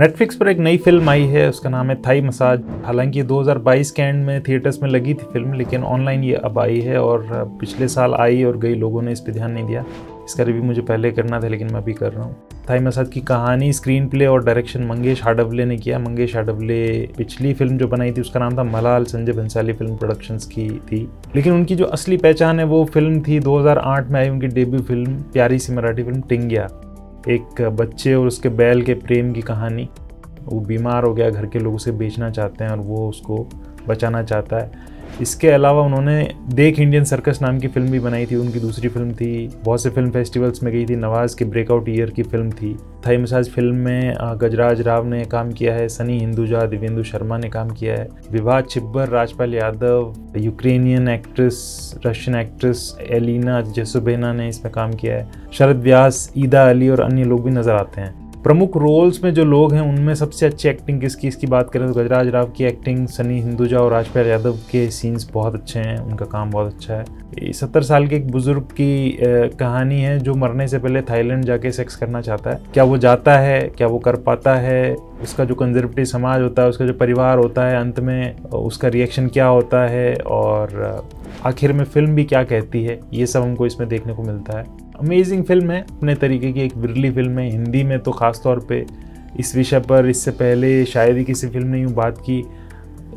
Netflix पर एक नई फिल्म आई है, उसका नाम है थाई मसाज। हालांकि 2022 के एंड में थिएटर्स में लगी थी फिल्म, लेकिन ऑनलाइन ये अब आई है और पिछले साल आई और कई लोगों ने इस पर ध्यान नहीं दिया। इसका रिव्यू मुझे पहले करना था लेकिन मैं अभी कर रहा हूँ। थाई मसाज की कहानी, स्क्रीन प्ले और डायरेक्शन मंगेश हाडवले ने किया। मंगेश हाडवले पिछली फिल्म जो बनाई थी उसका नाम था मलाल, संजय भंसाली फिल्म प्रोडक्शंस की थी, लेकिन उनकी जो असली पहचान है वो फिल्म थी 2008 में आई उनकी डेब्यू फिल्म, प्यारी सी मराठी फिल्म टिंगिया। एक बच्चे और उसके बैल के प्रेम की कहानी। वो बीमार हो गया, घर के लोग उसे बेचना चाहते हैं और वो उसको बचाना चाहता है। इसके अलावा उन्होंने देख इंडियन सर्कस नाम की फिल्म भी बनाई थी, उनकी दूसरी फिल्म थी। बहुत से फिल्म फेस्टिवल्स में गई थी, नवाज़ के ब्रेकआउट ईयर की फिल्म थी। थाई मसाज फिल्म में गजराज राव ने काम किया है, सनी हिंदुजा, दिव्येंदु शर्मा ने काम किया है, विवाह Chhibber, Rajpal Yadav, Ukrainian actress, Russian actress Elina जेसोबेना ने इसमें काम किया है, शरद व्यास, ईदा अली और अन्य लोग भी नजर आते हैं। प्रमुख रोल्स में जो लोग हैं उनमें सबसे अच्छी एक्टिंग किसकी बात करें तो गजराज राव की एक्टिंग, सनी हिंदुजा और राजपाल यादव के सीन्स बहुत अच्छे हैं, उनका काम बहुत अच्छा है। 70 साल के एक बुजुर्ग की कहानी है जो मरने से पहले थाईलैंड जाके सेक्स करना चाहता है। क्या वो जाता है, क्या वो कर पाता है, उसका जो कंजर्वेटिव समाज होता है, उसका जो परिवार होता है, अंत में उसका रिएक्शन क्या होता है और आखिर में फिल्म भी क्या कहती है, ये सब हमको इसमें देखने को मिलता है। अमेजिंग फिल्म है, अपने तरीके की एक बिरली फिल्म है। हिंदी में तो ख़ास तौर पे इस विषय पर इससे पहले शायद ही किसी फिल्म ने यूँ बात की।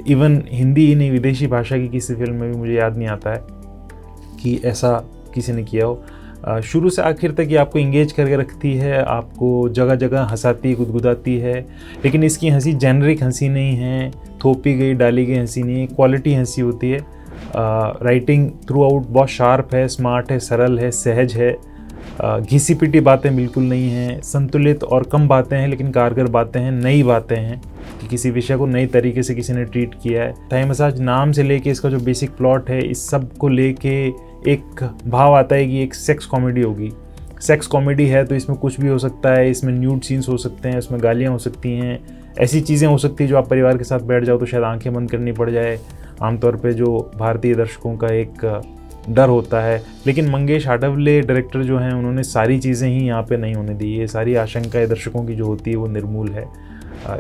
इवन हिंदी ही नहीं, विदेशी भाषा की किसी फिल्म में भी मुझे याद नहीं आता है कि ऐसा किसी ने किया हो। शुरू से आखिर तक ये आपको इंगेज करके रखती है, आपको जगह जगह हंसाती, गुदगुदाती है, लेकिन इसकी हंसी जेनरिक हंसी नहीं है, थोपी गई डाली गई हंसी नहीं है, क्वालिटी हंसी होती है। राइटिंग थ्रू आउट बहुत शार्प है, स्मार्ट है, सरल है, सहज है। घिसी पिटी बातें बिल्कुल नहीं हैं, संतुलित और कम बातें हैं लेकिन कारगर बातें हैं, नई बातें हैं कि किसी विषय को नई तरीके से किसी ने ट्रीट किया है। थाई मसाज नाम से लेके इसका जो बेसिक प्लॉट है, इस सब को लेके एक भाव आता है कि एक सेक्स कॉमेडी होगी। सेक्स कॉमेडी है तो इसमें कुछ भी हो सकता है, इसमें न्यूड सीन्स हो सकते हैं, इसमें गालियाँ हो सकती हैं, ऐसी चीज़ें हो सकती हैं जो आप परिवार के साथ बैठ जाओ तो शायद आंखें बंद करनी पड़ जाए, आमतौर पे जो भारतीय दर्शकों का एक डर होता है। लेकिन मंगेश हाडवले डायरेक्टर जो हैं उन्होंने सारी चीज़ें ही यहाँ पे नहीं होने दी। ये सारी आशंकाएं दर्शकों की जो होती है वो निर्मूल है।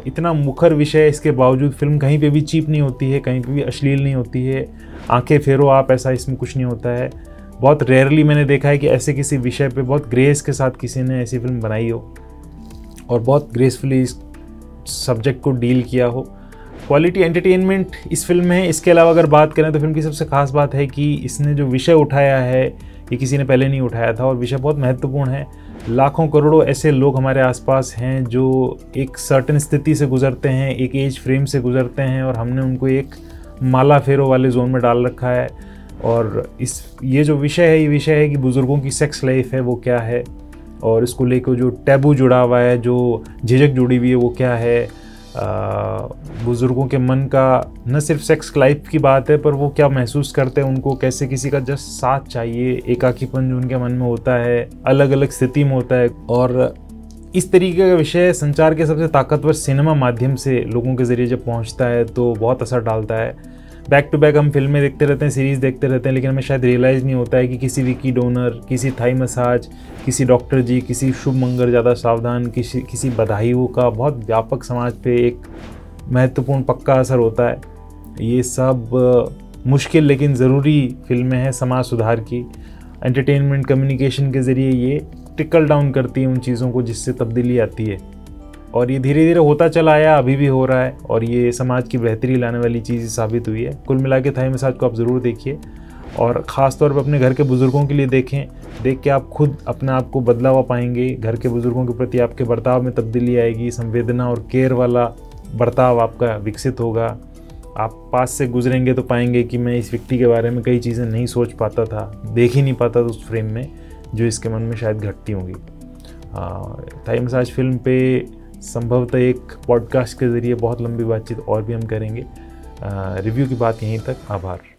इतना मुखर विषय इसके बावजूद फिल्म कहीं पे भी चीप नहीं होती है, कहीं पे भी अश्लील नहीं होती है। आंखें फेरो आप, ऐसा इसमें कुछ नहीं होता है। बहुत रेयरली मैंने देखा है कि ऐसे किसी विषय पर बहुत ग्रेस के साथ किसी ने ऐसी फिल्म बनाई हो और बहुत ग्रेसफुली इस सब्जेक्ट को डील किया हो। क्वालिटी एंटरटेनमेंट इस फिल्म में है। इसके अलावा अगर बात करें तो फिल्म की सबसे खास बात है कि इसने जो विषय उठाया है ये किसी ने पहले नहीं उठाया था और विषय बहुत महत्वपूर्ण है। लाखों करोड़ों ऐसे लोग हमारे आसपास हैं जो एक सर्टेन स्थिति से गुजरते हैं, एक एज फ्रेम से गुजरते हैं और हमने उनको एक माला फेरो वाले जोन में डाल रखा है। और ये जो विषय है, ये विषय है कि बुज़ुर्गों की सेक्स लाइफ है वो क्या है और इसको लेकर जो टैबू जुड़ा हुआ है, जो झिझक जुड़ी हुई है वो क्या है। बुज़ुर्गों के मन का न सिर्फ सेक्स लाइफ की बात है पर वो क्या महसूस करते हैं, उनको कैसे किसी का जस्ट साथ चाहिए, एकाकीपन जो उनके मन में होता है अलग अलग स्थिति में होता है। और इस तरीके का विषय संचार के सबसे ताकतवर सिनेमा माध्यम से लोगों के ज़रिए जब पहुंचता है तो बहुत असर डालता है। बैक टू बैक हम फिल्में देखते रहते हैं, सीरीज़ देखते रहते हैं, लेकिन हमें शायद रियलाइज़ नहीं होता है कि किसी विकी डोनर, किसी थाई मसाज, किसी डॉक्टर जी, किसी शुभ मंगर ज़्यादा सावधान, किसी बधाइयों का बहुत व्यापक समाज पे एक महत्वपूर्ण पक्का असर होता है। ये सब मुश्किल लेकिन ज़रूरी फिल्में हैं समाज सुधार की। एंटरटेनमेंट कम्युनिकेशन के ज़रिए ये ट्रिकल डाउन करती हैं उन चीज़ों को जिससे तब्दीली आती है और ये धीरे धीरे होता चला आया, अभी भी हो रहा है और ये समाज की बेहतरी लाने वाली चीज़ साबित हुई है। कुल मिला के थाई मसाज को आप ज़रूर देखिए और ख़ास तौर पर अपने घर के बुज़ुर्गों के लिए देखें। देख के आप खुद अपने आप को बदला हुआ पाएंगे, घर के बुज़ुर्गों के प्रति आपके बर्ताव में तब्दीली आएगी, संवेदना और केयर वाला बर्ताव आपका विकसित होगा। आप पास से गुजरेंगे तो पाएंगे कि मैं इस व्यक्ति के बारे में कई चीज़ें नहीं सोच पाता था, देख ही नहीं पाता था उस फ्रेम में जो इसके मन में शायद घटती होंगी। थाई मसाज फिल्म पे संभवतः एक पॉडकास्ट के ज़रिए बहुत लंबी बातचीत और भी हम करेंगे। रिव्यू की बात यहीं तक। आभार।